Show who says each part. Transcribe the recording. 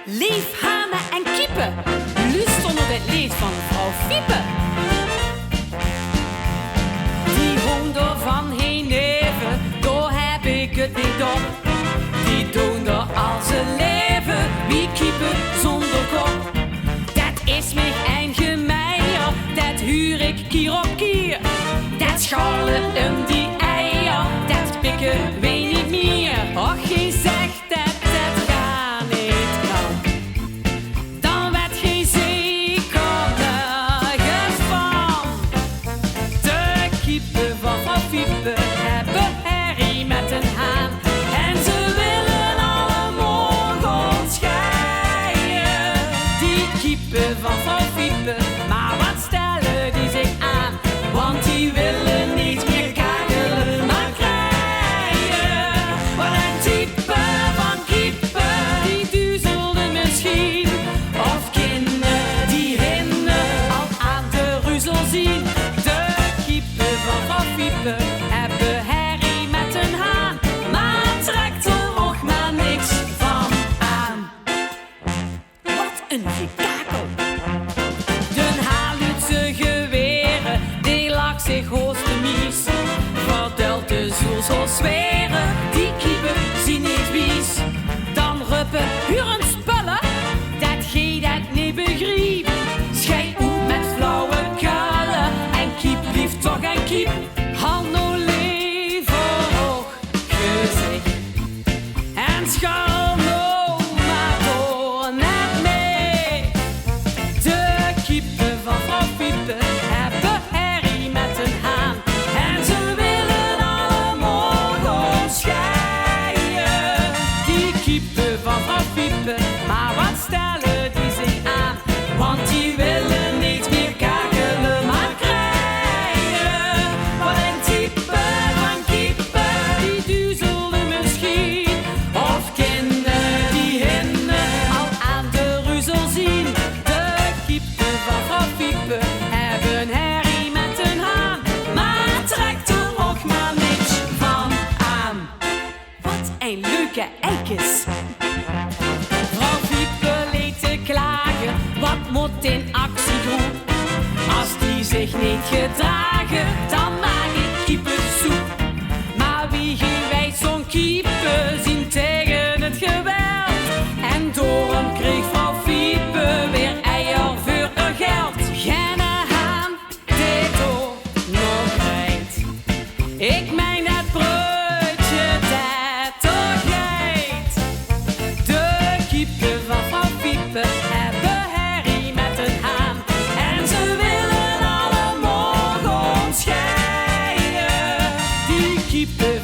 Speaker 1: Lief, hanen en kiepen. Lust onder het lied van vrouw Fiepe. Die hoender van Heneven, daar heb ik het niet op. Die doen er al zijn leven, wie kiepen zonder kop. Dat is mij een gemeier, dat huur ik kier op kier. Dat schalen die eier, dat pikken we niet meer. Och, je zegt dat dat gaat niet kan. Dan werd je zeker nergens van. De kiepen van vrouw Fiepe hebben herrie met een haan. En ze willen alle morgen scheiden. Die kiepen van vrouw Fiepe, maar wat stellen die zich aan? Want die willen niet meer kakelen, maar krijgen. Wat een type van kiepen, die duzelden misschien. Of kinderen die hinden al aan de ruzel zien. De kiepen van vrouw Fiepe hebben herrie met een haan, maar trekt er nog maar niks van aan. Wat een gekakel. De Haalutse geweren, die lag zich hoogst de mies. Vertelt de zoel zo zweren, die kiepen zien niet wies. Dan ruppen huren spullen, dat gij dat niet begreep. Schij uit met flauwe kuilen en kiep lief toch en kiep. Hand nou leven hoog gezicht en schaal nou maar door naar mij. De kiepen van vrouw Fiepe hebben herrie met een haan. En ze willen alle morgen scheiden. Die kiepen van vrouw Fiepe, maar wat stellen die zich aan? Want die willen niet meer kakelen, maar krijgen. Wat een type van kiepen, die duzelden misschien. Of kinderen die hinden al aan de ruzel zien. De kiepen van vrouw Fiepe hebben herrie met een haan, maar trekt er ook maar niks van aan. Wat een leuke eikes. Vrouw Fiepe leed te klagen, wat moet in actie doen? Als die zich niet gedragen, dan maak ik kiepensoep. Maar wie gewijs zo'n kiepen zien tegen het geweld? En door hem kreeg vrouw Fiepe weer eier voor haar geld. Geen haan, dit ook nog rijdt. Ik meen dat broodje dat toch geit. De kiepen van vrouw Fiepe hebben herrie met een haan. En ze willen alle morgen scheiden. Die kiepen